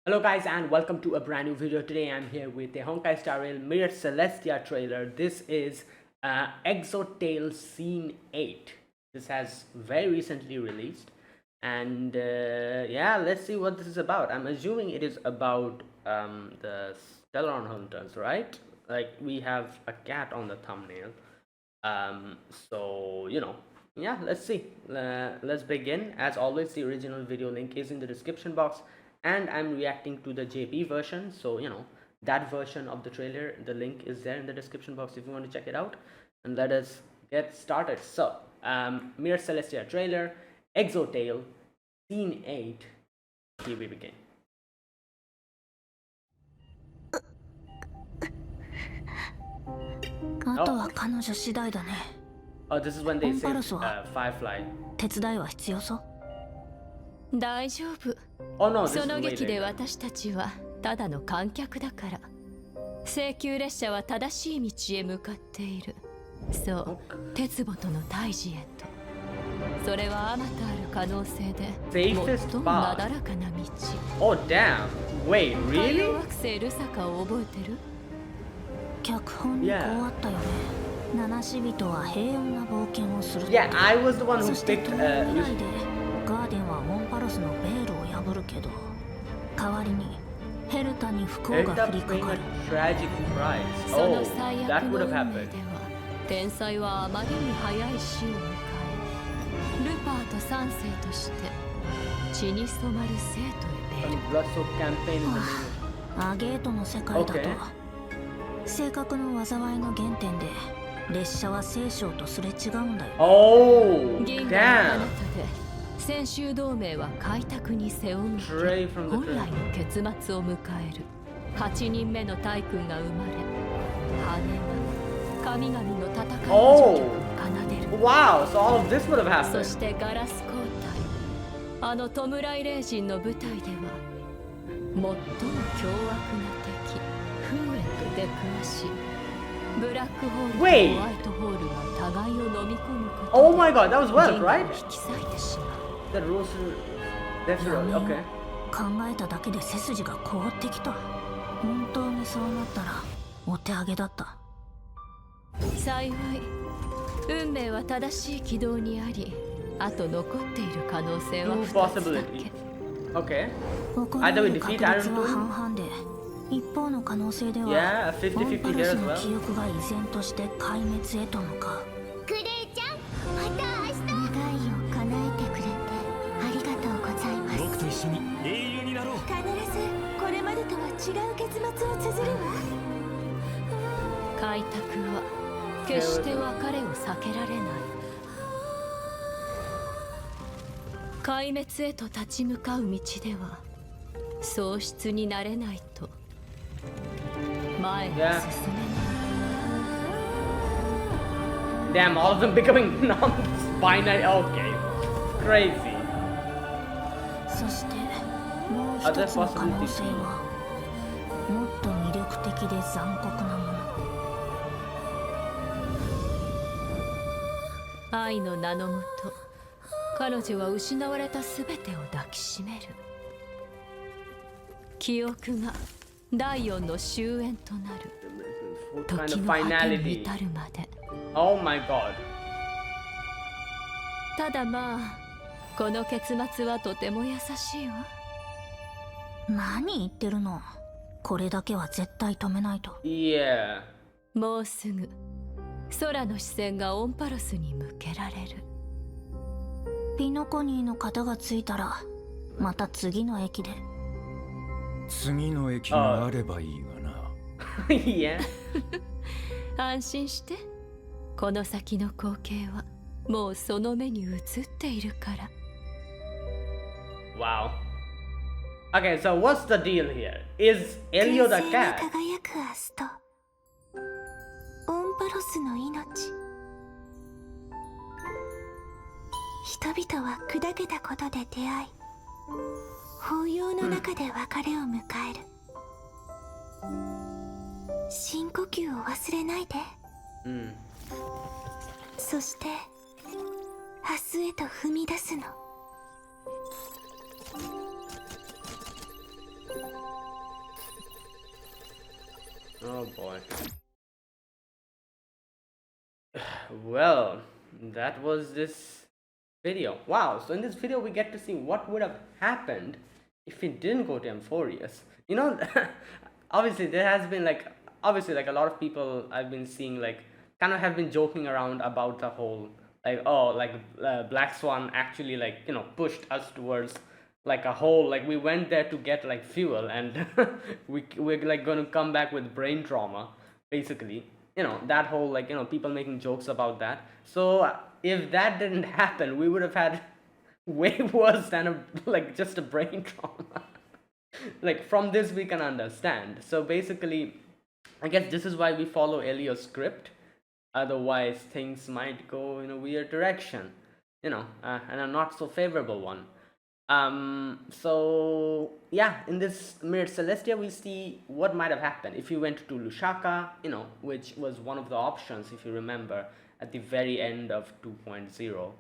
Hello guys and welcome to a brand new video. Today I'm here with the Honkai Star Rail Myriad Celestia trailer. This is Exotale Scene 8. This has very recently released and yeah, let's see what this is about. I'm assuming it is about the Stellar Hunters, right? Like we have a cat on the thumbnail. So yeah, let's see. Let's begin. As always, the original video link is in the description box, and I'm reacting to the JP version, so that version of the trailer, the link is there in the description box if you want to check it out. And let us get started. So Myriad Celestia trailer, Exotale Scene 8. Here we begin. あとは彼女次第だね。 Oh, this is when they say Firefly. 手伝いは必要そう？大丈夫。 Oh no, this そ is の way 劇で later. 私たちはただの観客だから。請求列車は正しい道へ向かっている。そう、鉄母との対峙へと。それはあまたある可能性で最もなだらかな道。Oh damn! Wait, 海洋 really? 惑星ルサカを覚えてる？脚本にこうあったよね。七死人は平穏な冒険をする。Yeah, I was the one who そして picked 遠い未来でガーデンはモンパロスのベールを破るけど、代わりにヘルタに不幸 end が降 up りか paying か a る。 tragic price. そ Oh, の最 that 悪の would 運 have 命で happened. は天才はあまりに早い死を迎え、ルパーと三世として血に染まる生徒へ Some 出る。 blood soaked campaign in the name. アゲートの世界だと、Okay. 性格の災いの原点で列車は聖書とすれ違うんだよ。 Oh, 銀河の彼 damn! 方で先週同盟は開拓に背を向け Stray from the 本来 train. の結末を迎える。8人目の大君が生まれ、羽が神々の戦いのOh! 序曲を奏でる。 Wow, so all of this would have そ happened. してガラス交代、あの弔い霊人の舞台では最も凶悪な敵フーエと出くわし、ブラックホールとホワ Wait. イトホールが互いを飲み込むこと Oh で my god, that was 銀 well, 河を right? 引き裂いてしまう。 That rules. That's right. Okay. 考えただけで背筋が凍ってきた。本当にそうなったらお手上げだった。幸い運命は正しい軌道にあり、あと残っている可能性は Two 2つだ possibilities. け。 Okay. 起こ Either り we 得る defeat 確率 Iron は Two. 半々で、一方の可能性では Yeah, モン 50-50パロ there ス as の well. 記憶が依然として壊滅へと向かう。クレイちゃん、また明日。願いを叶えてくれてありがとうございます。僕と一緒に英雄になろう。必ずこれまでとは違う結末を綴るわ。開拓は決して別れを避けられない。壊滅へと立ち向かう道では喪失になれないと前に進めない。 Damn, all of them becoming non-binary. Okay. Crazy. そしてもう一つの可能性はもっと魅力的で残酷なもの。愛の名のもと、彼女は失われたすべてを抱きしめる。記憶が第四の終焉となる。 What kind 時 of の果てに finality? 至るまで。 Oh my god. ただまあ、この結末はとても優しいわ。何言ってるの。これだけは絶対止めないと。 Yeah. もうすぐ空の視線がオンパロスに向けられる。ピノコニーの型がついたらまた次の駅で。次の駅があればいいがな。Yeah. 安心して、この先の光景はもうその目に映っているから。 Wow. Okay, so what's the deal here? Is Elio the 輝 cat? く明日とオンパロスの命。人々は砕けたことで出会い、抱擁の中で別れを迎える。深呼吸を忘れないで。 Mm. そして明日へと踏み出すの。Oh boy. Well, that was this video. Wow, so in this video we get to see what would have happened if it didn't go to Amphorius. You know, obviously there has been like, obviously like a lot of people I've been seeing like kind of have been joking around about the whole like, oh, like Black Swan actually like, you know, pushed us towards like a whole, like we went there to get like fuel and we're like going to come back with brain trauma basically, you know, that whole like, you know, people making jokes about that. So if that didn't happen, we would have had way worse than a like just a brain trauma. Like from this we can understand. So basically I guess this is why we follow Elio's script, otherwise things might go in a weird direction, you know, and a not so favorable one. So yeah, in this Myriad Celestia we see what might have happened if you went to Lushaka, you know, which was one of the options if you remember at the very end of 2.0.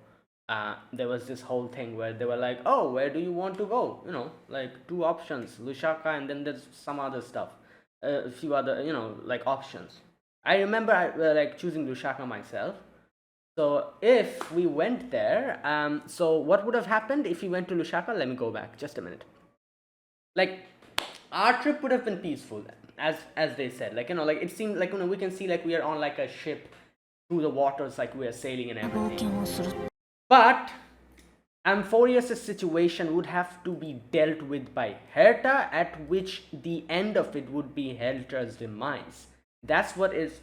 There was this whole thing where they were like, oh, where do you want to go, you know, like two options, Lushaka, and then there's some other stuff, a few other, you know, like options. I remember like choosing Lushaka myself. So if we went there, so what would have happened if we went to Lushaka? Let me go back just a minute. Like our trip would have been peaceful, as they said. Like, you know, like it seemed like, you know, we can see like we are on like a ship through the waters, like we are sailing and everything. But Amphorius' situation would have to be dealt with by Herta, at which the end of it would be Herta's demise. That's what is,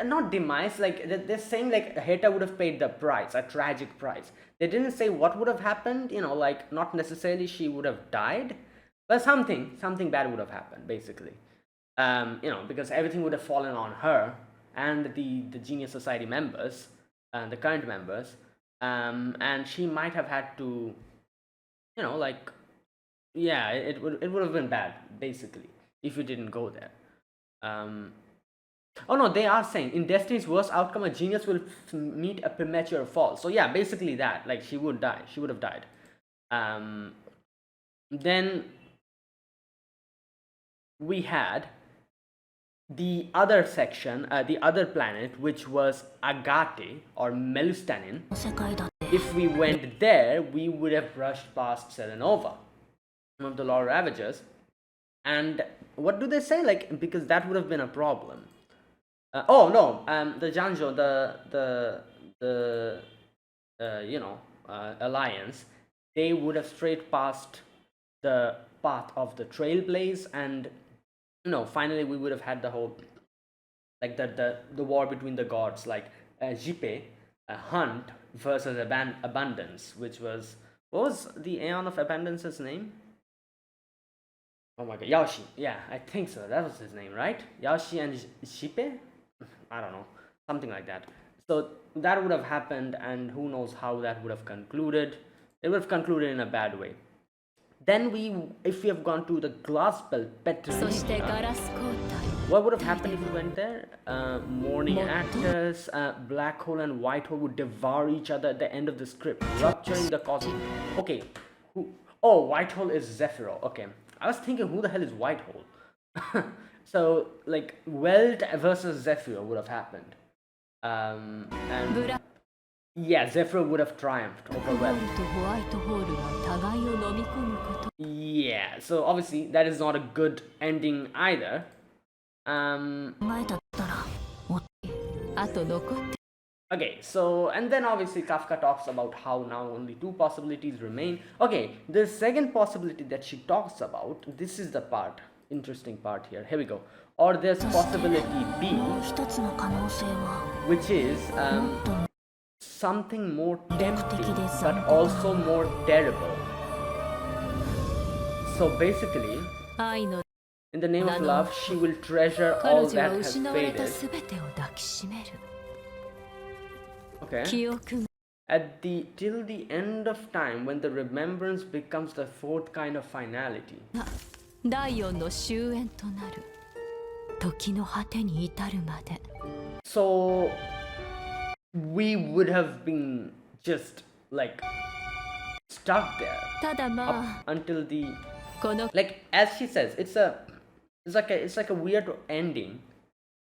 not demise, like they're saying like Herta would have paid the price, a tragic price. They didn't say what would have happened, you know, like not necessarily she would have died, but something bad would have happened basically. You know, because everything would have fallen on her and the Genius Society members, the current members, and she might have had to, you know, like, yeah, it would have been bad basically if you didn't go there. Oh no, they are saying in Destiny's worst outcome, a genius will meet a premature fall. So yeah, basically that, like she would die. She would have died. Then we had the other section, the other planet, which was Agate or Melustanin. If we went there, we would have rushed past Serenova, one of the Law Ravagers. And what do they say? Like, because that would have been a problem. Oh no, the Janjo, the you know, alliance, they would have straight passed the path of the Trailblaze, and you know, finally we would have had the whole, like the war between the gods, like Jipe, Hunt versus Abundance, which was, what was the Aeon of Abundance's name? Oh my god, Yaoshi. Yeah, I think so. That was his name, right? Yaoshi and Jipe? I don't know, something like that. So that would have happened, and who knows how that would have concluded. It would have concluded in a bad way. Then if we have gone to the glass belt Petrina, what would have happened if we went there? Morning actors, black hole and white hole would devour each other at the end of the script, rupturing the cosmos. Okay, oh, white hole is Zephyro. Okay, I was thinking, who the hell is white hole? So, like, Welt versus Zephyr would have happened. And yeah, Zephyr would have triumphed over Welt. Yeah, so obviously that is not a good ending either. Okay, so, and then obviously Kafka talks about how now only two possibilities remain. Okay, the second possibility that she talks about, this is the part, interesting part here. Here we go. Or there's possibility B, which is something more tempting but also more terrible. So basically, in the name of love, she will treasure all that has faded. Okay. Till the end of time, when the remembrance becomes the fourth kind of finality. So we would have been just like stuck there up until the, like as she says, it's like a weird ending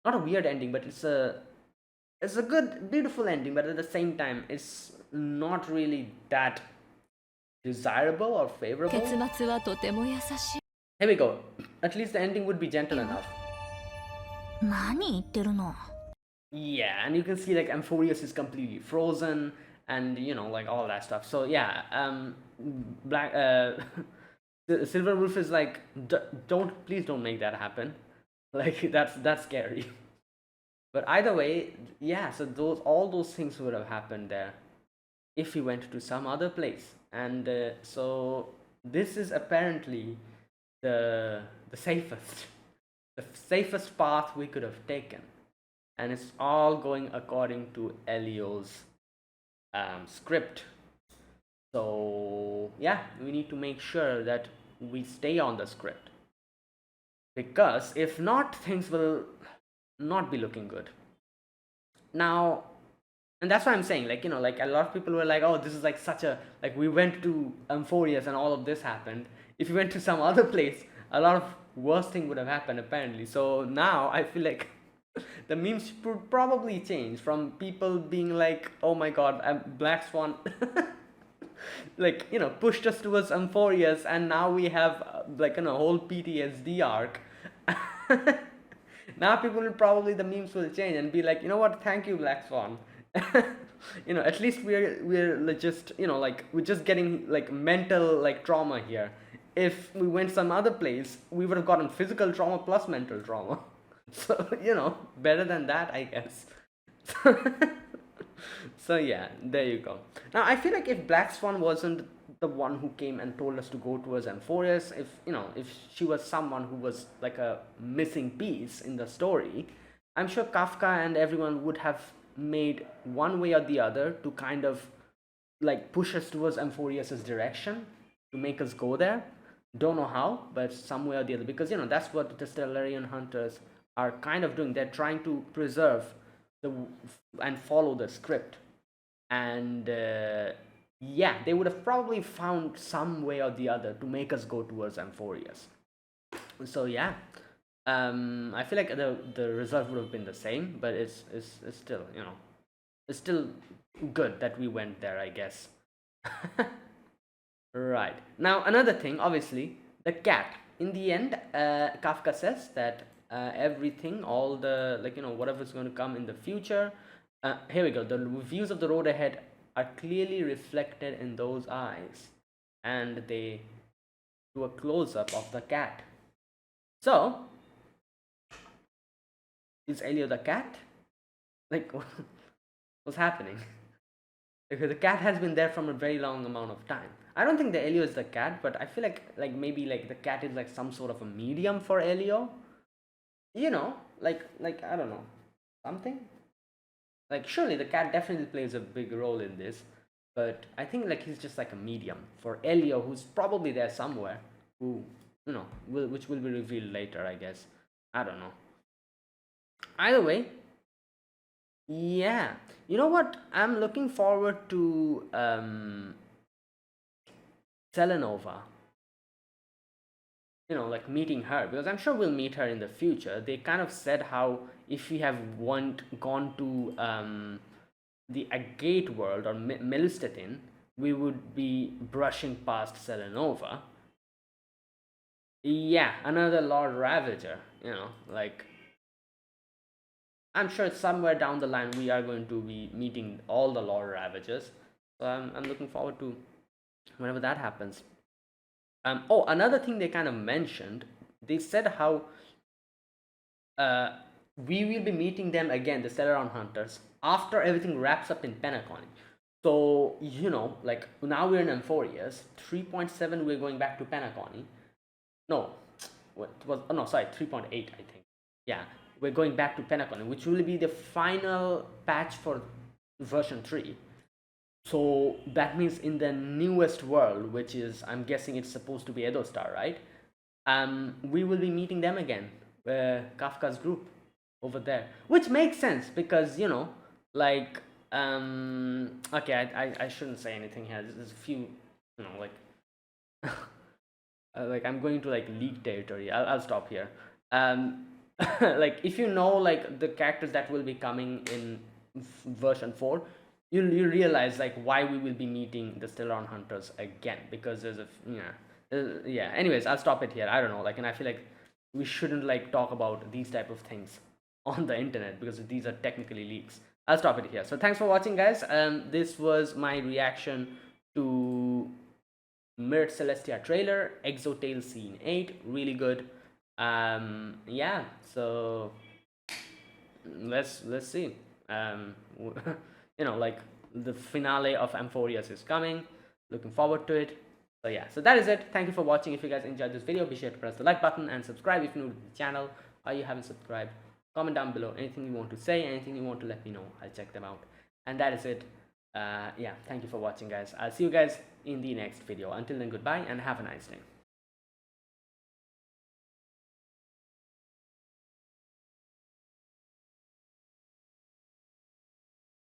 not a weird ending, but it's a good, beautiful ending, but at the same time, it's not really that desirable or favorable. 結末はとても優しい。 Here we go. At least the ending would be gentle enough. 何言ってるの？ Yeah, and you can see like Amphorius is completely frozen, and you know, like all that stuff. So yeah, Black Silver Wolf is like, please don't make that happen. Like that's scary. But either way, yeah. So all those things would have happened there if he went to some other place, and so this is apparently the safest path we could have taken, and it's all going according to Elio's script. So yeah, we need to make sure that we stay on the script, because if not, things will not be looking good. Now, and that's why I'm saying, like, you know, like a lot of people were like, oh, this is like such a, like, we went to Amphorius and all of this happened. If we went to some other place, a lot of worse thing would have happened apparently. So now I feel like the memes would probably change from people being like, oh my god, Black Swan like, you know, pushed us towards Amphorius, and now we have like, you know, whole PTSD arc. Now people will probably, the memes will change and be like, you know what, thank you, Black Swan. You know, at least we're like just, you know, like we're just getting like mental like trauma here. If we went some other place, we would have gotten physical trauma plus mental trauma. So, you know, better than that, I guess. So yeah, there you go. Now I feel like if Black Swan wasn't the one who came and told us to go towards Amphorius, if, you know, if she was someone who was like a missing piece in the story, I'm sure Kafka and everyone would have made one way or the other to kind of like push us towards Amphorius's direction, to make us go there. Don't know how, but some way or the other, because, you know, that's what the Stellarian hunters are kind of doing. They're trying to preserve and follow the script, and yeah, they would have probably found some way or the other to make us go towards Amphorius. So yeah, I feel like the result would have been the same, but it's still, you know, it's still good that we went there, I guess. Right. Now another thing, obviously, the cat. In the end, Kafka says that everything, all the, like, you know, whatever's going to come in the future, here we go. The views of the road ahead are clearly reflected in those eyes, and they do a close-up of the cat. So, is Elio the cat? Like, what's happening? Because the cat has been there from a very long amount of time. I don't think the Elio is the cat, but I feel like maybe like the cat is like some sort of a medium for Elio. You know, like I don't know, something. Like surely the cat definitely plays a big role in this, but I think like he's just like a medium for Elio, who's probably there somewhere, who, you know, which will be revealed later, I guess. I don't know. Either way, yeah. You know what? I'm looking forward to Selenova. You know, like meeting her, because I'm sure we'll meet her in the future. They kind of said how if we have gone to the Agate world or Melistatin, we would be brushing past Selenova. Yeah, another Lord Ravager, you know, like I'm sure somewhere down the line we are going to be meeting all the Lord Ravagers. So I'm looking forward to whenever that happens. Oh, another thing they kind of mentioned, they said how we will be meeting them again, the Stellaron Hunters, after everything wraps up in Penacony. So, you know, like now we're in Amphorius, 3.7 we're going back to Penacony. No, what was, oh no, sorry, 3.8 I think. Yeah, we're going back to Penacony, which will be the final patch for version 3. So that means in the newest world, which is, I'm guessing it's supposed to be Edostar, right? We will be meeting them again, Kafka's group over there, which makes sense because, you know, like, okay, I shouldn't say anything here. There's a few, you know, like, like I'm going to like leak territory. I'll stop here. like if you know like the characters that will be coming in version 4, you realize like why we will be meeting the Stellaron hunters again, because there's a yeah. Anyways, I'll stop it here. I don't know, like, and I feel like we shouldn't like talk about these type of things on the internet because these are technically leaks. I'll stop it here. So thanks for watching, guys. This was my reaction to Myriad Celestia trailer, Exotale Scene 8, really good. Yeah, so let's see. You know, like the finale of Amphorius is coming. Looking forward to it. So yeah, so that is it. Thank you for watching. If you guys enjoyed this video, be sure to press the like button and subscribe if you're new to the channel or you haven't subscribed. Comment down below anything you want to say, anything you want to let me know. I'll check them out. And that is it. Yeah, thank you for watching, guys. I'll see you guys in the next video. Until then, goodbye and have a nice day.